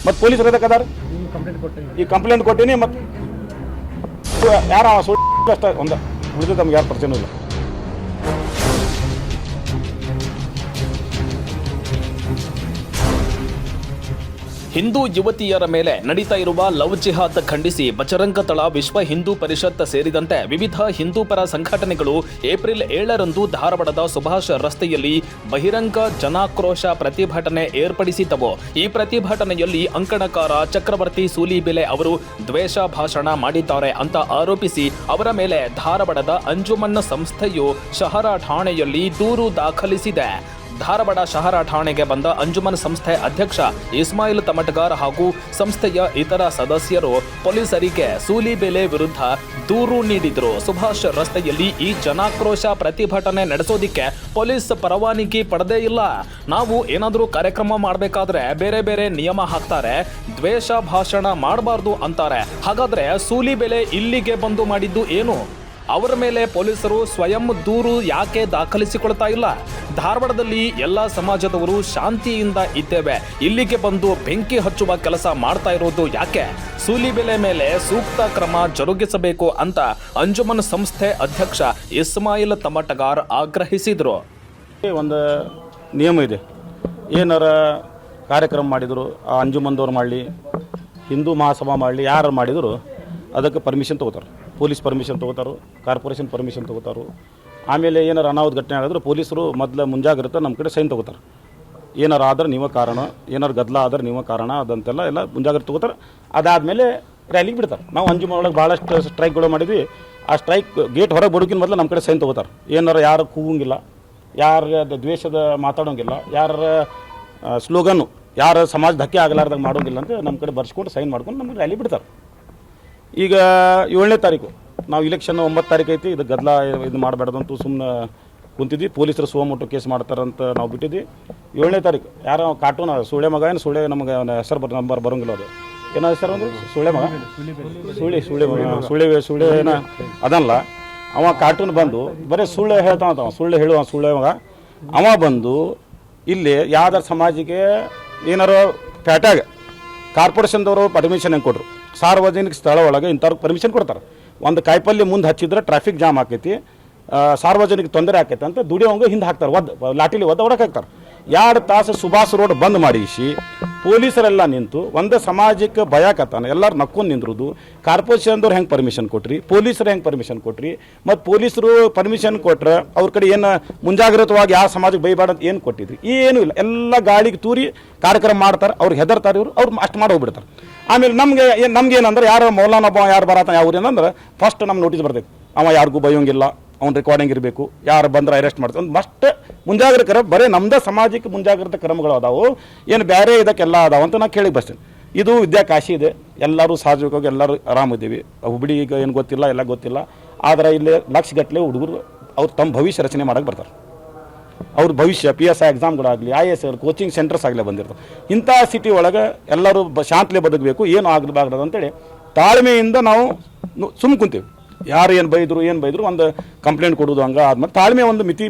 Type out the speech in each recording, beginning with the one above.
ಮತ್ತು ಪೊಲೀಸರು ಅದಕ್ಕೆ ಅದಾರ ಈ ಕಂಪ್ಲೇಂಟ್ ಕೊಟ್ಟೀನಿ ಮತ್ತು ಯಾರು ಸುಳ್ಳು ಅಷ್ಟೇ ಒಂದು ಉಳಿದು ನಮ್ಗೆ ಯಾರು ಪರಿಚಯ ಇಲ್ಲ. ಹಿಂದೂ ಯುವತಿಯರ ಮೇಲೆ ನಡೀತಾ ಇರುವ ಲವ್ ಜಿಹಾದ್ ಖಂಡಿಸಿ ಬಜರಂಗದಳ ವಿಶ್ವ ಹಿಂದೂ ಪರಿಷತ್ ಸೇರಿದಂತೆ ವಿವಿಧ ಹಿಂದೂ ಪರ ಸಂಘಟನೆಗಳು ಏಪ್ರಿಲ್ 7ರಂದು ಧಾರವಾಡದ ಸುಭಾಷ್ ರಸ್ತೆಯಲ್ಲಿ ಬಹಿರಂಗ ಜನಾಕ್ರೋಶ ಪ್ರತಿಭಟನೆ ಏರ್ಪಡಿಸಿದ್ದವು. ಈ ಪ್ರತಿಭಟನೆಯಲ್ಲಿ ಅಂಕಣಕಾರ ಚಕ್ರವರ್ತಿ ಸೂಲಿಬೆಲೆ ಅವರು ದ್ವೇಷ ಭಾಷಣ ಮಾಡಿದ್ದಾರೆ ಅಂತ ಆರೋಪಿಸಿ ಅವರ ಮೇಲೆ ಧಾರವಾಡದ ಅಂಜುಮನ್ ಸಂಸ್ಥೆಯು ಶಹರ ಠಾಣೆಯಲ್ಲಿ ದೂರು ದಾಖಲಿಸಿದೆ. ಧಾರವಾಡ ಶಹರ ಠಾಣೆಗೆ ಬಂದ ಅಂಜುಮನ್ ಸಂಸ್ಥೆ ಅಧ್ಯಕ್ಷ ಇಸ್ಮಾಯಿಲ್ ತಮಟಗಾರ್ ಹಾಗೂ ಸಂಸ್ಥೆಯ ಇತರ ಸದಸ್ಯರು ಪೊಲೀಸರಿಗೆ ಸೂಲಿಬೆಲೆ ವಿರುದ್ಧ ದೂರು ನೀಡಿದ್ರು. ಸುಭಾಷ್ ರಸ್ತೆಯಲ್ಲಿ ಈ ಜನಾಕ್ರೋಶ ಪ್ರತಿಭಟನೆ ನಡೆಸೋದಿಕ್ಕೆ ಪೊಲೀಸ್ ಪರವಾನಗಿ ಪಡೆದೇ ಇಲ್ಲ. ನಾವು ಏನಾದರೂ ಕಾರ್ಯಕ್ರಮ ಮಾಡಬೇಕಾದ್ರೆ ಬೇರೆ ಬೇರೆ ನಿಯಮ ಹಾಕ್ತಾರೆ, ದ್ವೇಷ ಭಾಷಣ ಮಾಡಬಾರ್ದು ಅಂತಾರೆ. ಹಾಗಾದ್ರೆ ಸೂಲಿಬೆಲೆ ಇಲ್ಲಿಗೆ ಬಂದು ಮಾಡಿದ್ದು ಏನು? ಅವರ ಮೇಲೆ ಪೊಲೀಸರು ಸ್ವಯಂ ದೂರು ಯಾಕೆ ದಾಖಲಿಸಿಕೊಳ್ತಾ ಇಲ್ಲ? ಧಾರವಾಡದಲ್ಲಿ ಎಲ್ಲ ಸಮಾಜದವರು ಶಾಂತಿಯಿಂದ ಇದ್ದೇವೆ, ಇಲ್ಲಿಗೆ ಬಂದು ಬೆಂಕಿ ಹಚ್ಚುವ ಕೆಲಸ ಮಾಡ್ತಾ ಇರೋದು ಯಾಕೆ? ಸೂಲಿಬೆಲೆ ಮೇಲೆ ಸೂಕ್ತ ಕ್ರಮ ಜರುಗಿಸಬೇಕು ಅಂತ ಅಂಜುಮನ್ ಸಂಸ್ಥೆ ಅಧ್ಯಕ್ಷ ಇಸ್ಮಾಯಿಲ್ ತಮಟಗಾರ್ ಆಗ್ರಹಿಸಿದರು. ಒಂದು ನಿಯಮ ಇದೆ, ಏನಾರ ಕಾರ್ಯಕ್ರಮ ಮಾಡಿದರು ಆ ಅಂಜುಮನ್ದವ್ರು ಮಾಡಲಿ, ಹಿಂದೂ ಮಹಾಸಭಾ ಮಾಡಲಿ, ಯಾರು ಮಾಡಿದರು ಅದಕ್ಕೆ ಪರ್ಮಿಷನ್ ತೊಗೋತಾರೆ. ಪೊಲೀಸ್ ಪರ್ಮಿಷನ್ ತೊಗೋತಾರೋ, ಕಾರ್ಪೊರೇಷನ್ ಪರ್ಮಿಷನ್ ತೊಗೋತಾರೋ. ಆಮೇಲೆ ಏನಾರು ಅನಾಹುತ ಘಟನೆ ಆಗಿದ್ರೆ ಪೊಲೀಸರು ಮೊದಲು ಮುಂಜಾಗ್ರತೆ ನಮ್ಮ ಕಡೆ ಸೈನ್ ತೊಗೋತಾರೆ. ಏನಾರು ಆದ್ರೆ ನೀವೇ ಕಾರಣ, ಏನಾರು ಗದ್ದಲ ಆದ್ರೆ ನೀವೇ ಕಾರಣ ಅದಂತೆಲ್ಲ ಎಲ್ಲ ಮುಂಜಾಗ್ರತೆ ತೊಗೋತಾರೆ. ಅದಾದಮೇಲೆ ರ್ಯಾಲಿಗೆ ಬಿಡ್ತಾರೆ. ನಾವು ಅಂಜುಮನ್ ಒಳಗೆ ಭಾಳಷ್ಟು ಸ್ಟ್ರೈಕ್ಗಳು ಮಾಡಿದ್ವಿ. ಆ ಸ್ಟ್ರೈಕ್ ಗೇಟ್ ಹೊರಗೆ ಬಡೋಕ್ಕಿಂತ ಮೊದಲು ನಮ್ಮ ಕಡೆ ಸೈನ್ ತೊಗೋತಾರೆ. ಏನಾರು ಯಾರು ಕೂಗಂಗಿಲ್ಲ, ಯಾರ ದ್ವೇಷದ ಮಾತಾಡೋಂಗಿಲ್ಲ, ಯಾರ ಸ್ಲೋಗನ್ನು ಯಾರ ಸಮಾಜ ಧಕ್ಕೆ ಆಗಲಾರ್ದಾಗ ಮಾಡೋಂಗಿಲ್ಲ ಅಂತ ನಮ್ಮ ಕಡೆ ಬರ್ಸ್ಕೊಂಡು ಸೈನ್ ಮಾಡ್ಕೊಂಡು ನಮಗೆ ರ್ಯಾಲಿ ಬಿಡ್ತಾರೆ. ಈಗ 7ನೇ ತಾರೀಕು ನಾವು ಇಲೆಕ್ಷನ್ 9 ತಾರೀಕು ಐತಿ. ಇದು ಗದ್ದಲ ಇದು ಮಾಡಬೇಡ್ದಂತೂ ಸುಮ್ಮನೆ ಕುಂತಿದ್ವಿ. ಪೊಲೀಸರು ಸುವಮೋಟೋ ಕೇಸ್ ಮಾಡ್ತಾರಂತ ನಾವು ಬಿಟ್ಟಿದ್ವಿ. 7ನೇ ತಾರೀಕು ಯಾರೋ ಕಾರ್ಟೂನ್ ಸುಳೆ ಮಗ ಏನು ಸುಳೆ ನಮಗೆ ಹೆಸರು ನಂಬರ್ ಬರೋಂಗಿಲ್ಲ. ಅದು ಏನೋ ಹೆಸರು ಅಂದ್ರೆ ಸುಳೆ ಮಗ, ಸುಳೆ ಏನ ಅದಲ್ಲ. ಅವ ಕಾರ್ಟೂನ್ ಬಂದು ಬರೀ ಸುಳ್ಳು ಹೇಳ್ತಾನ, ಸುಳ್ಳು ಹೇಳುವ ಸುಳ್ಳೆ ಮಗ. ಅವ ಬಂದು ಇಲ್ಲಿ ಯಾವ್ದಾರ ಸಮಾಜಿಗೆ ಏನಾರು ಪ್ಯಾಟ್ಯಾಗ ಕಾರ್ಪೊರೇಷನ್ದವರು ಪರ್ಮಿಷನ್ ಹೆಂಗೆ ಕೊಟ್ಟರು, ಸಾರ್ವಜನಿಕ ಸ್ಥಳ ಒಳಗೆ ಇಂಥವ್ರಿಗೆ ಪರ್ಮಿಷನ್ ಕೊಡ್ತಾರೆ. ಒಂದು ಕಾಯಿಪಲ್ಯ ಮುಂದೆ ಹಚ್ಚಿದ್ರೆ ಟ್ರಾಫಿಕ್ ಜಾಮ್ ಆಕೈತಿ, ಸಾರ್ವಜನಿಕ ತೊಂದರೆ ಆಕೈತೆ ಅಂತ ದುಡಿಯೋಂಗೆ ಹಿಂದೆ ಹಾಕ್ತಾರೆ, ಲಾಟಿಲಿ ಹೊಡಕ್ಕೆ ಹಾಕ್ತಾರೆ. 2 ತಾಸು ಸುಭಾಷ್ ರೋಡ್ ಬಂದ್ ಮಾಡಿಸಿ ಪೊಲೀಸರೆಲ್ಲ ನಿಂತು ಒಂದು ಸಮಾಜಕ್ಕೆ ಭಯಕತ್ತಾನೆ, ಎಲ್ಲರೂ ನಕ್ಕೊಂಡು ನಿಂದ್ರದು. ಕಾರ್ಪೊರೇಷನ್ದವ್ರು ಹೆಂಗೆ ಪರ್ಮಿಷನ್ ಕೊಟ್ರಿ, ಪೊಲೀಸರು ಹೆಂಗೆ ಪರ್ಮಿಷನ್ ಕೊಟ್ರಿ, ಮತ್ತು ಪೊಲೀಸರು ಪರ್ಮಿಷನ್ ಕೊಟ್ರೆ ಅವ್ರ ಕಡೆ ಏನು ಮುಂಜಾಗ್ರತವಾಗಿ ಯಾವ ಸಮಾಜಕ್ಕೆ ಬೈಬೇಡ ಅಂತ ಏನು ಕೊಟ್ಟಿದ್ರಿ? ಏನೂ ಇಲ್ಲ. ಎಲ್ಲ ಗಾಳಿಗೆ ತೂರಿ ಕಾರ್ಯಕ್ರಮ ಮಾಡ್ತಾರೆ. ಅವ್ರು ಹೆದರ್ತಾರೆ, ಅವ್ರು ಅಷ್ಟು ಮಾಡಿ ಹೋಗ್ಬಿಡ್ತಾರೆ. ಆಮೇಲೆ ನಮ್ಗೆ ಏನಂದ್ರೆ ಯಾರು ಮೌಲಾನ ಒಬ್ಬ ಯಾರು ಬರತ್ತಾನೆ ಯಾವ ಏನಂದ್ರೆ ಫಸ್ಟ್ ನಮ್ಮ ನೋಟಿಸ್ ಬರ್ತೈತೆ, ಅವ ಯಾರಿಗೂ ಬೈಯೋಂಗಿಲ್ಲ, ಅವ್ನು ರೆಕಾರ್ಡಿಂಗ್ ಇರಬೇಕು, ಯಾರು ಬಂದ್ರೆ ಅರೆಸ್ಟ್ ಮಾಡ್ತಾರೆ. ಒಂದು ಮಸ್ಟ್ ಮುಂಜಾಗ್ರತೆ ಕ್ರಮ, ಬರೀ ನಮ್ದು ಸಮಾಜಕ್ಕೆ ಮುಂಜಾಗ್ರತೆ ಕ್ರಮಗಳು ಅದಾವು, ಏನು ಬೇರೆ ಇದಕ್ಕೆಲ್ಲ ಅದಾವ ಅಂತ ನಾನು ಕೇಳಿಗೆ ಬರ್ತೇನೆ. ಇದು ವಿದ್ಯಾಕಾಶಿ ಇದೆ, ಎಲ್ಲರೂ ಸಹಜವಾಗಿ ಎಲ್ಲರೂ ಆರಾಮಿದ್ದೀವಿ. ಹುಬ್ಳಿ ಈಗ ಏನು ಗೊತ್ತಿಲ್ಲ, ಎಲ್ಲ ಗೊತ್ತಿಲ್ಲ. ಆದರೆ ಇಲ್ಲಿ ಲಕ್ಷಗಟ್ಟಲೆ ಹುಡುಗರು ಅವ್ರು ತಮ್ಮ ಭವಿಷ್ಯ ರಚನೆ ಮಾಡೋಕ್ಕೆ ಬರ್ತಾರೆ. ಅವ್ರ ಭವಿಷ್ಯ PSI ಎಕ್ಸಾಮ್ಗಳಾಗಲಿ, IAS ಕೋಚಿಂಗ್ ಸೆಂಟರ್ಸ್ ಆಗಲೇ ಬಂದಿರ್ತಾರೆ. ಇಂಥ ಸಿಟಿ ಒಳಗೆ ಎಲ್ಲರೂ ಶಾಂತಲೆ ಬದುಕಬೇಕು, ಏನು ಆಗಬಾರ್ದು ಅಂತೇಳಿ ತಾಳ್ಮೆಯಿಂದ ನಾವು ಸುಮ್ಮ ಕುಂತೀವಿ. ಯಾರು ಏನು ಬೈದ್ರು ಒಂದು ಕಂಪ್ಲೇಂಟ್ ಕೊಡೋದು ಹಂಗೆ ಆದ್ಮೇಲೆ ತಾಳ್ಮೆ ಒಂದು ಮಿತಿ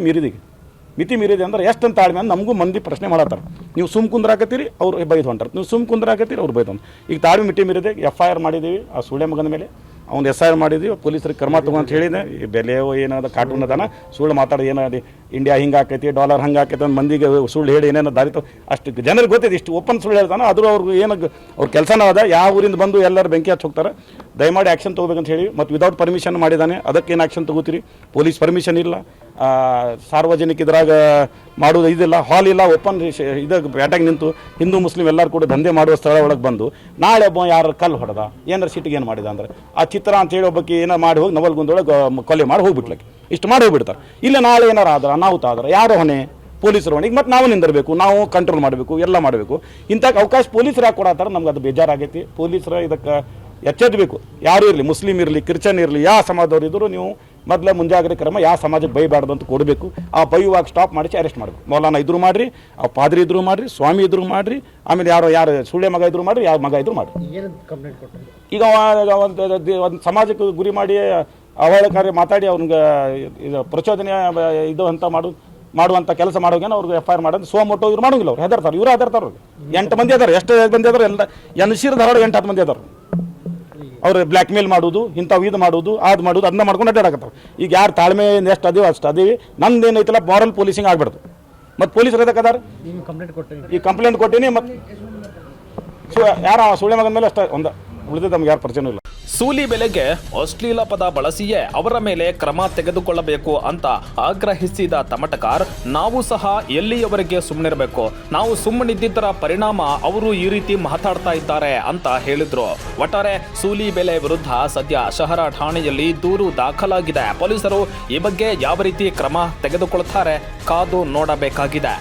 ಮೀರಿದೆ ಅಂದ್ರೆ ಎಷ್ಟಂತ ತಾಳ್ಮೆ ಅಂತ ನಮಗೂ ಮಂದಿ ಪ್ರಶ್ನೆ ಮಾಡತ್ತಾರೆ. ನೀವು ಸುಮ್ ಕುಂದ್ರಾಕತ್ತೀರಿ, ಅವ್ರು ಬೈದು ಹೊಂಟಾರೆ, ನೀವು ಸುಮ್ ಕುಂದ್ರಾಕತ್ತೀರಿ, ಅವ್ರು ಬೈದು ಹೊಂಟಾರೆ. ಈಗ ತಾಳ್ಮೆ ಮಿತಿ ಮೀರಿದೆ. FIR ಮಾಡಿದ್ದೀವಿ ಆ ಸುಳ್ಳೆ ಮಗನ ಮೇಲೆ, ಅವ್ನು SIR ಮಾಡಿದ್ದೀವಿ. ಪೊಲೀಸರಿಗೆ ಕ್ರಮ ತಗೋ ಅಂತ ಹೇಳಿದೆ. ಬೆಲೆ ಏನಾದ ಕಾರ್ಟೂನ್ ಅದಾನ, ಸುಳ್ಳು ಮಾತಾಡೋದು ಏನಾದಿ ಇಂಡಿಯಾ ಹಿಂಗೆ ಆಕೈತಿ, ಡಾಲರ್ ಹಂಗೆ ಆಕೈತಿ ಅಂತ ಮಂದಿಗೆ ಸುಳ್ಳು ಹೇಳಿ ಏನೇನೋ ದಾರಿತು ಅಷ್ಟು ಜನರಿಗೆ ಗೊತ್ತಿದೆ. ಇಷ್ಟು ಓಪನ್ ಸುಳ್ಳು ಹೇಳ್ತಾನೆ, ಆದರೂ ಅವ್ರಿಗೆ ಏನಾಗ ಅವ್ರ ಕೆಲಸನೂ ಅದ. ಯಾವ ಊರಿಂದ ಬಂದು ಎಲ್ಲರೂ ಬೆಂಕಿ ಹಚ್ಚಿ ಹೋಗ್ತಾರೆ. ದಯಮಾಡಿ ಆ್ಯಕ್ಷನ್ ತೊಗೋಬೇಕಂತ ಹೇಳಿ. ಮತ್ತು ವಿದೌಟ್ ಪರ್ಮಿಷನ್ ಮಾಡಿದ್ದಾನೆ, ಅದಕ್ಕೇನು ಆ್ಯಕ್ಷನ್ ತೊಗೋತೀರಿ? ಪೊಲೀಸ್ ಪರ್ಮಿಷನ್ ಇಲ್ಲ, ಸಾರ್ವಜನಿಕ ಇದ್ರಾಗ ಮಾಡೋದು ಇದಿಲ್ಲ, ಹಾಲ್ ಇಲ್ಲ, ಓಪನ್ ಇದಾಗ ಬ್ಯಾಟಾಗಿ ನಿಂತು ಹಿಂದೂ ಮುಸ್ಲಿಂ ಎಲ್ಲರೂ ಕೂಡ ದಂಧೆ ಮಾಡುವ ಸ್ಥಳ ಒಳಗೆ ಬಂದು ನಾಳೆ ಒಬ್ಬ ಯಾರು ಕಲ್ಲು ಹೊಡೆದ, ಏನಾರು ಸಿಟ್ಟಿಗೆ ಏನು ಮಾಡಿದ ಅಂದ್ರೆ ಆ ಚಿತ್ರ ಅಂತೇಳಿ ಒಬ್ಬಕ್ಕೆ ಏನೋ ಮಾಡಿ ಹೋಗಿ ನವಲ್ಗುಂದೊಳಗೆ ಕೊಲೆ ಮಾಡಿ ಹೋಗ್ಬಿಟ್ಲಕ್ಕೆ, ಇಷ್ಟು ಮಾಡಿ ಹೋಗ್ಬಿಡ್ತಾರೆ. ಇಲ್ಲ ನಾಳೆ ಏನಾರು ಆದ್ರೆ ಅನಾಹುತ ಆದ್ರೆ ಯಾರು ಹೊಣೆ? ಪೊಲೀಸರು ಹೊಣೆ. ಈಗ ಮತ್ತೆ ನಾವು ನಿಂದಿರಬೇಕು, ನಾವು ಕಂಟ್ರೋಲ್ ಮಾಡಬೇಕು, ಎಲ್ಲ ಮಾಡಬೇಕು. ಇಂಥ ಅವಕಾಶ ಪೊಲೀಸರು ಯಾಕೆ ಕೊಡತ್ತಾರೆ? ನಮ್ಗೆ ಅದು ಬೇಜಾರಾಗೈತಿ. ಪೊಲೀಸರು ಇದಕ್ಕೆ ಎಚ್ಚೆತ್ತಬೇಕು. ಯಾರು ಇರಲಿ, ಮುಸ್ಲಿಂ ಇರಲಿ, ಕ್ರಿಶ್ಚಿಯನ್ ಇರಲಿ, ಯಾವ ಸಮಾಜದವ್ರು ಇದ್ದರೂ ನೀವು ಮೊದಲೇ ಮುಂಜಾಗ್ರತೆ ಕ್ರಮ ಯಾವ ಸಮಾಜಕ್ಕೆ ಬೈಬಾರ್ದು ಅಂತ ಕೊಡಬೇಕು. ಆ ಬೈಯುವಾಗ ಸ್ಟಾಪ್ ಮಾಡಿಸಿ ಅರೆಸ್ಟ್ ಮಾಡಬೇಕು. ಮೌಲಾನ ಇದ್ರು ಮಾಡಿರಿ, ಆ ಪಾದ್ರಿ ಇದ್ರು ಮಾಡಿರಿ, ಸ್ವಾಮಿ ಇದ್ರು ಮಾಡಿರಿ, ಆಮೇಲೆ ಯಾರು ಸುಳ್ಳೆ ಮಗ ಇದ್ರು ಮಾಡಿರಿ, ಯಾವ ಮಗ ಇದ್ರು ಮಾಡಿರಿ. ಈಗ ಒಂದು ಸಮಾಜಕ್ಕೆ ಗುರಿ ಮಾಡಿ ಅವಹೇಳನಕಾರಿ ಮಾತಾಡಿ ಅವ್ನಿಗೆ ಇದು ಪ್ರಚೋದನೆ ಇದು ಅಂತ ಮಾಡೋದು ಮಾಡುವಂಥ ಕೆಲಸ ಮಾಡೋಗೇನು ಅವ್ರಿಗೆ FIR ಮಾಡೋದು ಸೋಮೊಟ್ಟು ಇವ್ರು ಮಾಡೋಂಗಿಲ್ಲ ಅವ್ರು ಹೆದರ್ತಾರೆ ಇವರು ಹೆದರ್ತಾರೆ ಅವ್ರಿಗೆ 8 ಮಂದಿ ಅದಾರೆ ಎಷ್ಟು ಮಂದಿ ಅದಾರೆ ಎಲ್ಲ ಎನ್ಸಿರ್ ಧಾರವಾಡ 8-10 ಮಂದಿ ಅದಾರೆ ಅವ್ರು ಬ್ಲ್ಯಾಕ್ ಮೇಲ್ ಮಾಡೋದು ಇಂಥವು ಇದು ಮಾಡೋದು ಅದು ಮಾಡೋದು ಅದನ್ನ ಮಾಡ್ಕೊಂಡು ಅಡ್ಡಾಡಕತ್ತಾವ ಈಗ ಯಾರು ತಾಳ್ಮೆ ಎಷ್ಟು ಅದೀವಿ ಅಷ್ಟು ಅದೀವಿ ನಂದು ಏನೈತಲ್ಲ ಮಾರಲ್ ಪೊಲೀಸಿಂಗ್ ಆಗ್ಬಿಡ್ದು ಮತ್ತು ಪೊಲೀಸರು ಎದಕ್ಕದಾರ ಈ ಕಂಪ್ಲೇಂಟ್ ಕೊಟ್ಟೀನಿ ಮತ್ತು ಯಾರು ಸುಳ್ಳೆ ಮಗನ ಮೇಲೆ ಅಷ್ಟೇ ಒಂದು ಉಳಿದ ನಮ್ಗೆ ಯಾರು ಪರಿಚಯನೂ ಇಲ್ಲ ಸೂಲಿ ಬೆಲೆಗೆ ಅಶ್ಲೀಲ ಪದ ಬಳಸಿಯೇ ಅವರ ಮೇಲೆ ಕ್ರಮ ತೆಗೆದುಕೊಳ್ಳಬೇಕು ಅಂತ ಆಗ್ರಹಿಸಿದ ತಮಟಕಾರ್ ನಾವು ಸಹ ಎಲ್ಲಿಯವರೆಗೆ ಸುಮ್ಮನಿರಬೇಕು ನಾವು ಸುಮ್ಮನಿದ್ದಿದ್ದರ ಪರಿಣಾಮ ಅವರು ಈ ರೀತಿ ಮಾತಾಡ್ತಾ ಇದ್ದಾರೆ ಅಂತ ಹೇಳಿದ್ರು. ಒಟ್ಟಾರೆ ಸೂಲಿ ಬೆಲೆ ವಿರುದ್ಧ ಸದ್ಯ ಶಹರ ಠಾಣೆಯಲ್ಲಿ ದೂರು ದಾಖಲಾಗಿದೆ. ಪೊಲೀಸರು ಈ ಬಗ್ಗೆ ಯಾವ ರೀತಿ ಕ್ರಮ ತೆಗೆದುಕೊಳ್ತಾರೆ ಕಾದು ನೋಡಬೇಕಾಗಿದೆ.